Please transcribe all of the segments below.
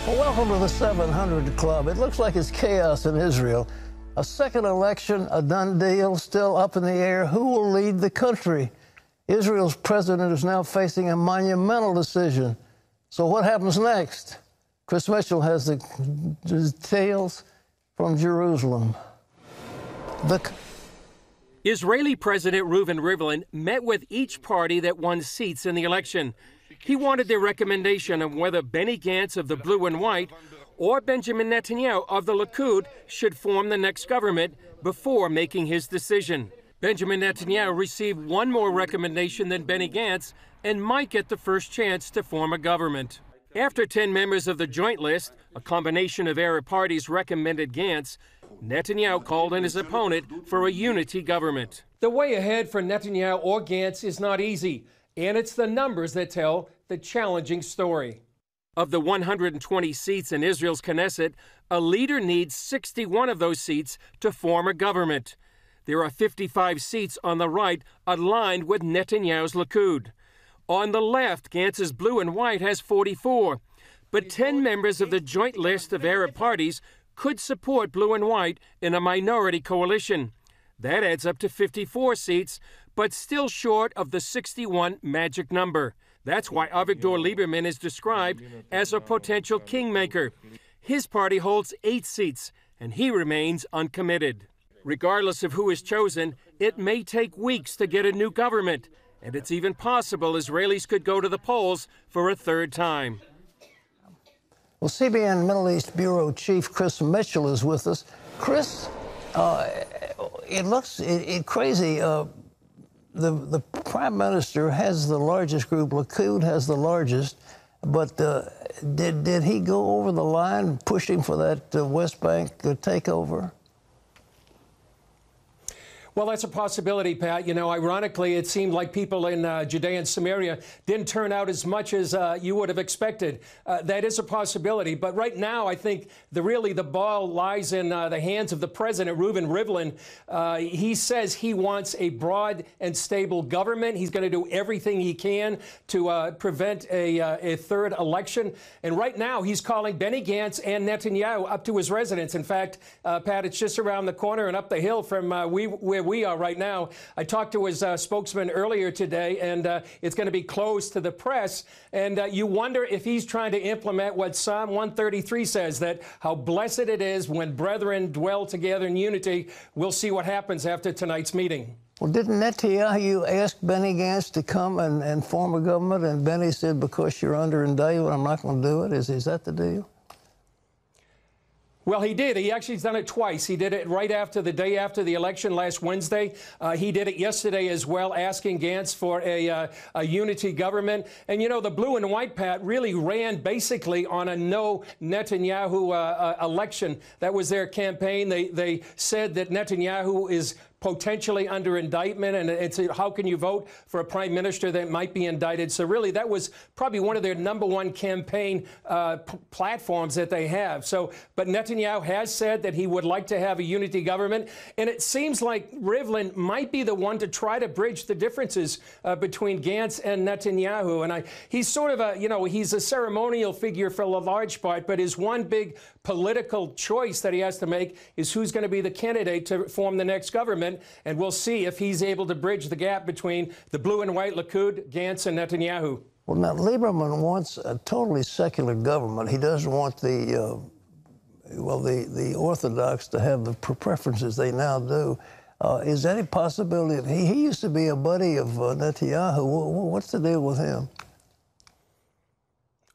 Well, welcome to the 700 Club. It looks like it's chaos in Israel. A second election, a done deal, still up in the air. Who will lead the country? Israel's president is now facing a monumental decision. So what happens next? Chris Mitchell has the details from Jerusalem. Israeli President Reuven Rivlin met with each party that won seats in the election. He wanted their recommendation on whether Benny Gantz of the Blue and White or Benjamin Netanyahu of the Likud should form the next government before making his decision. Benjamin Netanyahu received one more recommendation than Benny Gantz and might get the first chance to form a government. After 10 members of the joint list, a combination of Arab parties, recommended Gantz, Netanyahu called on his opponent for a unity government. The way ahead for Netanyahu or Gantz is not easy, and it's the numbers that tell the challenging story. Of the 120 seats in Israel's Knesset, a leader needs 61 of those seats to form a government. There are 55 seats on the right aligned with Netanyahu's Likud. On the left, Gantz's Blue and White has 44. But 10 members of the joint list of Arab parties could support Blue and White in a minority coalition. That adds up to 54 seats, but still short of the 61 magic number. That's why Avigdor Lieberman is described as a potential kingmaker. His party holds 8 seats, and he remains uncommitted. Regardless of who is chosen, it may take weeks to get a new government, and it's even possible Israelis could go to the polls for a third time. Well, CBN Middle East Bureau Chief Chris Mitchell is with us. Chris, it looks crazy. The Prime Minister has the largest group. Likud has the largest. But did he go over the line pushing for that West Bank takeover? Well, that's a possibility, Pat. You know, ironically, it seemed like people in Judea and Samaria didn't turn out as much as you would have expected. That is a possibility. But right now, I think the ball lies in the hands of the president, Reuven Rivlin. He says he wants a broad and stable government. He's going to do everything he can to prevent a third election. And right now, he's calling Benny Gantz and Netanyahu up to his residence. In fact, Pat, it's just around the corner and up the hill from where we are right now. I talked to his spokesman earlier today, and it's going to be closed to the press. And you wonder if he's trying to implement what Psalm 133 says, that how blessed it is when brethren dwell together in unity. We'll see what happens after tonight's meeting. Well, didn't Netanyahu ask Benny Gantz to come and form a government? And Benny said, because you're under indictment, I'm not going to do it. Is that the deal? Well, he did. He actually has done it twice. He did it right after the day after the election last Wednesday. He did it yesterday as well, asking Gantz for a unity government. And, you know, the Blue and White, Pat, really ran basically on a no Netanyahu election. That was their campaign. They said that Netanyahu is potentially under indictment, and it's how can you vote for a prime minister that might be indicted? So really, that was probably one of their #1 campaign platforms that they have. So, but Netanyahu has said that he would like to have a unity government, and it seems like Rivlin might be the one to try to bridge the differences between Gantz and Netanyahu. And he's sort of a, you know, he's a ceremonial figure for a large part, but his one big political choice that he has to make is who's going to be the candidate to form the next government. And we'll see if he's able to bridge the gap between the Blue and White Likud, Gantz, and Netanyahu. Well, now, Lieberman wants a totally secular government. He doesn't want the Orthodox to have the preferences they now do. Is that a possibility? He used to be a buddy of Netanyahu. What's the deal with him?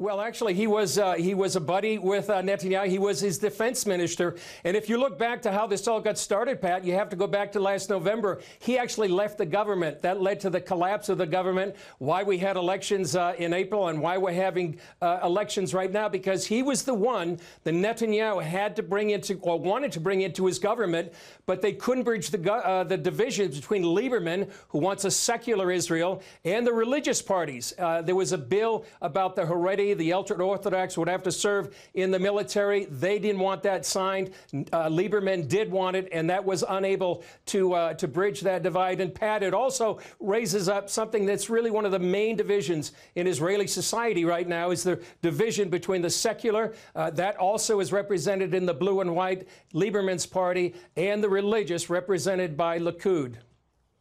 Well, actually, he was a buddy with Netanyahu. He was his defense minister. And if you look back to how this all got started, Pat, you have to go back to last November. He actually left the government. That led to the collapse of the government, why we had elections in April and why we're having elections right now, because he was the one that Netanyahu had to bring into, or wanted to bring into his government, but they couldn't bridge the divisions between Lieberman, who wants a secular Israel, and the religious parties. There was a bill about the Haredi Sunni, the ultra-Orthodox would have to serve in the military. They didn't want that signed. Lieberman did want it, and that was unable to bridge that divide. And Pat, it also raises up something that's really one of the main divisions in Israeli society right now, is the division between the secular, that also is represented in the blue and white, Lieberman's party, and the religious, represented by Likud.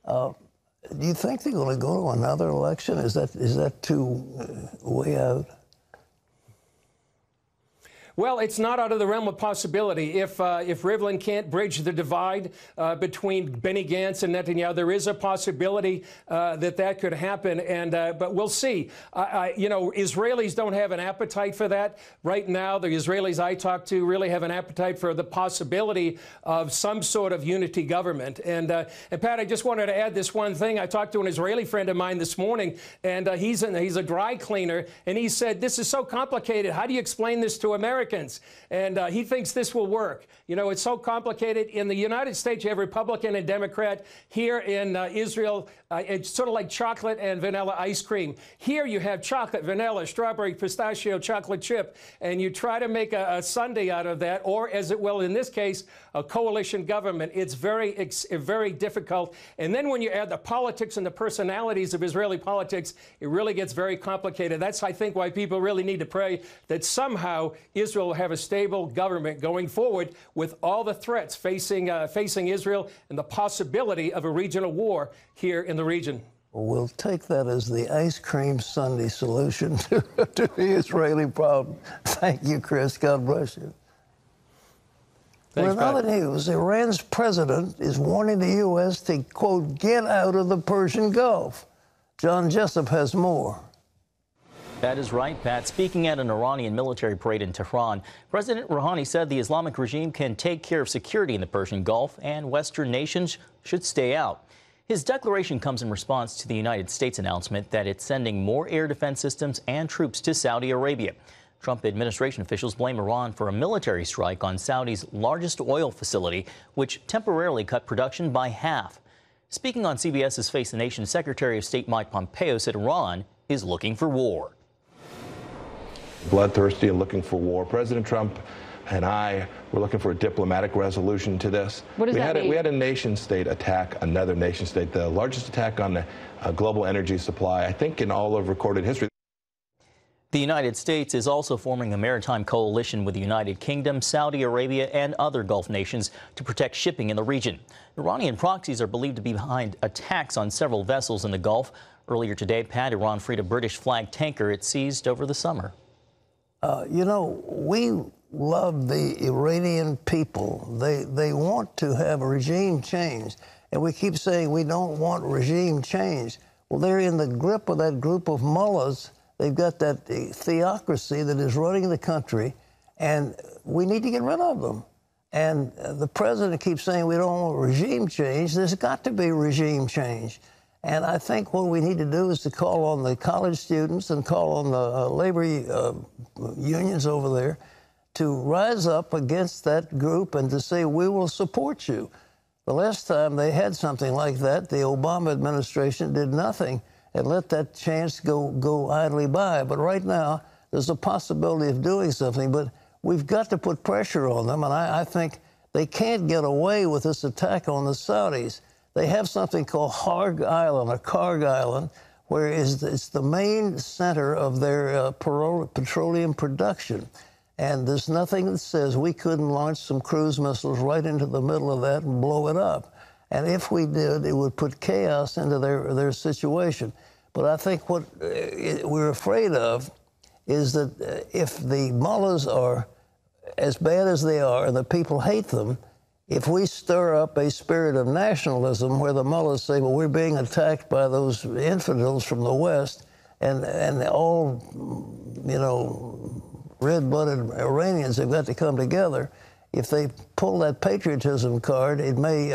Do you think they're going to go to another election? Is that too way out? Well, it's not out of the realm of possibility. If Rivlin can't bridge the divide between Benny Gantz and Netanyahu, there is a possibility that could happen. And but we'll see. You know, Israelis don't have an appetite for that right now. The Israelis I talk to really have an appetite for the possibility of some sort of unity government. And Pat, I just wanted to add this one thing. I talked to an Israeli friend of mine this morning, and he's a dry cleaner, and he said, "This is so complicated. How do you explain this to Americans?" And he thinks this will work. You know, it's so complicated. In the United States, you have Republican and Democrat. Here in Israel, it's sort of like chocolate and vanilla ice cream. Here you have chocolate, vanilla, strawberry, pistachio, chocolate chip, and you try to make a sundae out of that, or as it will in this case, a coalition government. It's very difficult. And then when you add the politics and the personalities of Israeli politics, it really gets very complicated. That's, I think, why people really need to pray that somehow Israel will have a stable government going forward with all the threats facing Israel and the possibility of a regional war here in the region. Well, we'll take that as the ice cream sundae solution to the Israeli problem. Thank you, Chris. God bless you. Thanks, in other news, Iran's president is warning the U.S. to, quote, get out of the Persian Gulf. John Jessup has more. That is right, Pat. Speaking at an Iranian military parade in Tehran, President Rouhani said the Islamic regime can take care of security in the Persian Gulf and Western nations should stay out. His declaration comes in response to the United States announcement that it's sending more air defense systems and troops to Saudi Arabia. Trump administration officials blame Iran for a military strike on Saudi's largest oil facility, which temporarily cut production by half. Speaking on CBS's Face the Nation, Secretary of State Mike Pompeo said Iran is looking for war. Bloodthirsty and looking for war. President Trump and I were looking for a diplomatic resolution to this. What does that mean? We had a nation-state attack another nation-state, the largest attack on the global energy supply, I think, in all of recorded history. The United States is also forming a maritime coalition with the United Kingdom, Saudi Arabia, and other Gulf nations to protect shipping in the region. Iranian proxies are believed to be behind attacks on several vessels in the Gulf. Earlier today, Pat, Iran freed a British-flagged tanker it seized over the summer. You know, we love the Iranian people. They want to have a regime change. And we keep saying we don't want regime change. Well, they're in the grip of that group of mullahs. They've got that theocracy that is running the country, and we need to get rid of them. And the president keeps saying we don't want regime change. There's got to be regime change. And I think what we need to do is to call on the college students and call on the labor unions over there to rise up against that group and to say, we will support you. The last time they had something like that, the Obama administration did nothing and let that chance go idly by. But right now, there's a possibility of doing something, but we've got to put pressure on them, and I think they can't get away with this attack on the Saudis. They have something called Harg Island, or Karg Island, where it's the main center of their petroleum production. And there's nothing that says we couldn't launch some cruise missiles right into the middle of that and blow it up. And if we did, it would put chaos into their situation. But I think what we're afraid of is that if the mullahs are as bad as they are and the people hate them, if we stir up a spirit of nationalism where the mullahs say, well, we're being attacked by those infidels from the West, and all, you know, red-blooded Iranians have got to come together, if they pull that patriotism card, it may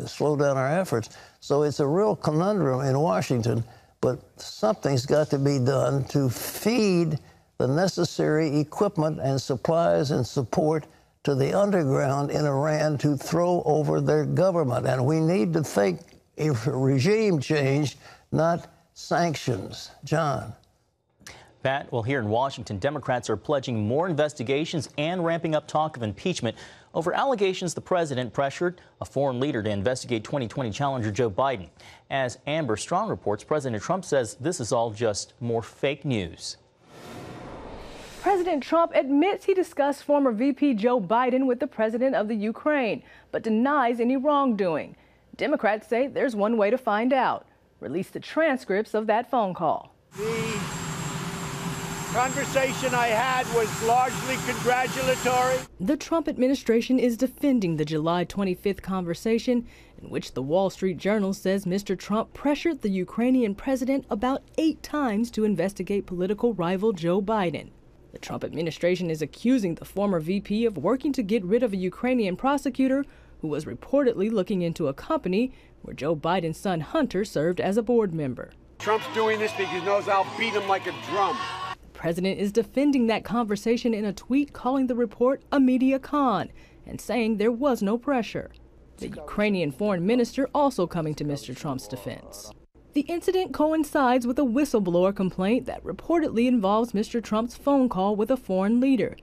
slow down our efforts. So it's a real conundrum in Washington, but something's got to be done to feed the necessary equipment and supplies and support to the underground in Iran to throw over their government. And we need to think regime change, not sanctions. John. Pat, well, here in Washington, Democrats are pledging more investigations and ramping up talk of impeachment over allegations the president pressured a foreign leader to investigate 2020 challenger Joe Biden. As Amber Strong reports, President Trump says this is all just more fake news. President Trump admits he discussed former VP Joe Biden with the president of the Ukraine, but denies any wrongdoing. Democrats say there's one way to find out: release the transcripts of that phone call. The conversation I had was largely congratulatory. The Trump administration is defending the July 25th conversation in which the Wall Street Journal says Mr. Trump pressured the Ukrainian president about 8 times to investigate political rival Joe Biden. The Trump administration is accusing the former VP of working to get rid of a Ukrainian prosecutor who was reportedly looking into a company where Joe Biden's son Hunter served as a board member. Trump's doing this because he knows I'll beat him like a drum. The president is defending that conversation in a tweet, calling the report a media con and saying there was no pressure. The Ukrainian foreign minister also coming to Mr. Trump's defense. The incident coincides with a whistleblower complaint that reportedly involves Mr. Trump's phone call with a foreign leader.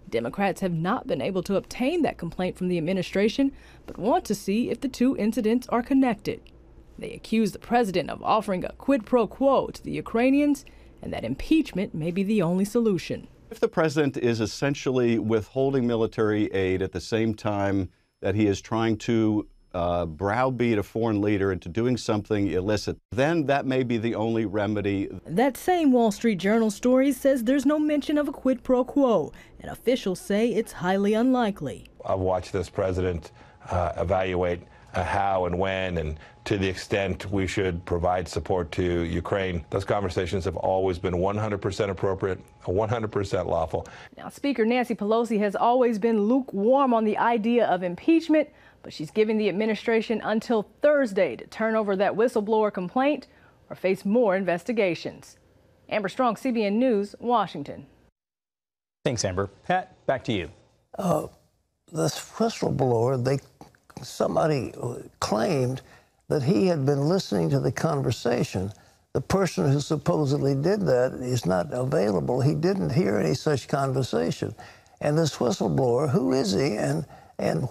Democrats have not been able to obtain that complaint from the administration, but want to see if the two incidents are connected. They accuse the president of offering a quid pro quo to the Ukrainians and that impeachment may be the only solution. If the president is essentially withholding military aid at the same time that he is trying to browbeat a foreign leader into doing something illicit, then that may be the only remedy. That same Wall Street Journal story says there's no mention of a quid pro quo, and officials say it's highly unlikely. I've watched this president evaluate how and when and to the extent we should provide support to Ukraine. Those conversations have always been 100% appropriate, 100% lawful. Now, Speaker Nancy Pelosi has always been lukewarm on the idea of impeachment, but she's giving the administration until Thursday to turn over that whistleblower complaint or face more investigations. Amber Strong, CBN News, Washington. Thanks, Amber. Pat, back to you. This whistleblower, somebody claimed that he had been listening to the conversation. The person who supposedly did that is not available. He didn't hear any such conversation. And this whistleblower, who is he and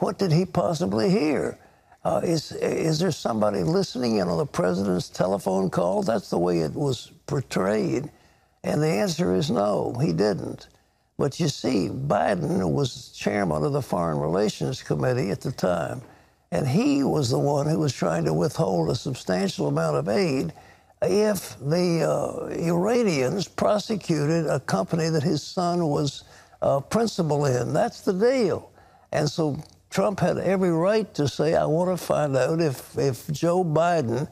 what did he possibly hear? Is there somebody listening in on the president's telephone call? That's the way it was portrayed. And the answer is no, he didn't. But you see, Biden was chairman of the Foreign Relations Committee at the time, and he was the one who was trying to withhold a substantial amount of aid if the Iranians prosecuted a company that his son was principal in. That's the deal. And so Trump had every right to say, I want to find out if Joe Biden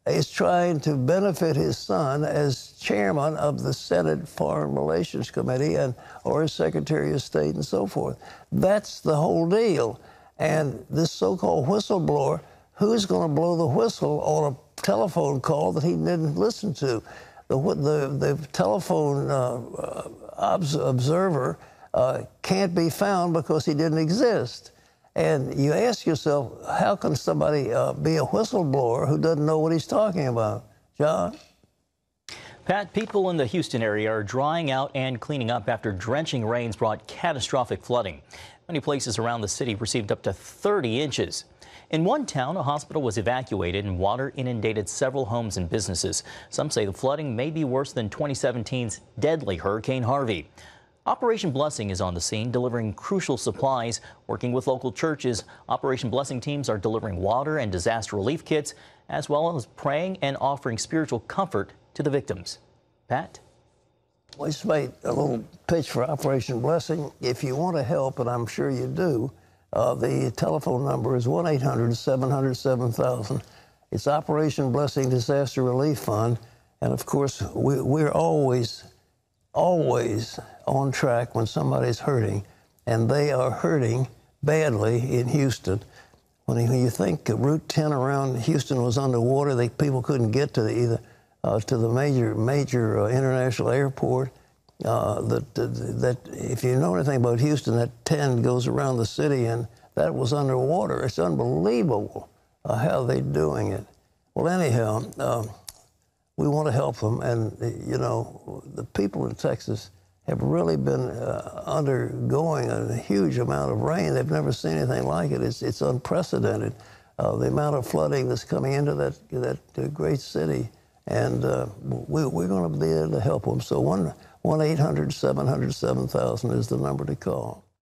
is trying to benefit his son as chairman of the Senate Foreign Relations Committee or as Secretary of State and so forth. That's the whole deal. And this so-called whistleblower, who's going to blow the whistle on a telephone call that he didn't listen to? The telephone observer can't be found because he didn't exist. And you ask yourself, how can somebody be a whistleblower who doesn't know what he's talking about? John? Pat, people in the Houston area are drying out and cleaning up after drenching rains brought catastrophic flooding. Many places around the city received up to 30 inches. In one town, a hospital was evacuated and water inundated several homes and businesses. Some say the flooding may be worse than 2017's deadly Hurricane Harvey. Operation Blessing is on the scene, delivering crucial supplies. Working with local churches, Operation Blessing teams are delivering water and disaster relief kits, as well as praying and offering spiritual comfort to the victims. Pat? We just made a little pitch for Operation Blessing. If you want to help, and I'm sure you do, the telephone number is 1-800-700-7000. It's Operation Blessing Disaster Relief Fund. And, of course, we're always on track when somebody's hurting, and they are hurting badly in Houston. When you think Route 10 around Houston was underwater, people couldn't get to the major international airport. That if you know anything about Houston, that 10 goes around the city, and that was underwater. It's unbelievable how they're doing it. Well, anyhow, we want to help them. And, you know, the people in Texas have really been undergoing a huge amount of rain. They've never seen anything like it. It's unprecedented, the amount of flooding that's coming into that great city. And we're going to be able to help them. So 1-800-700-7000 is the number to call.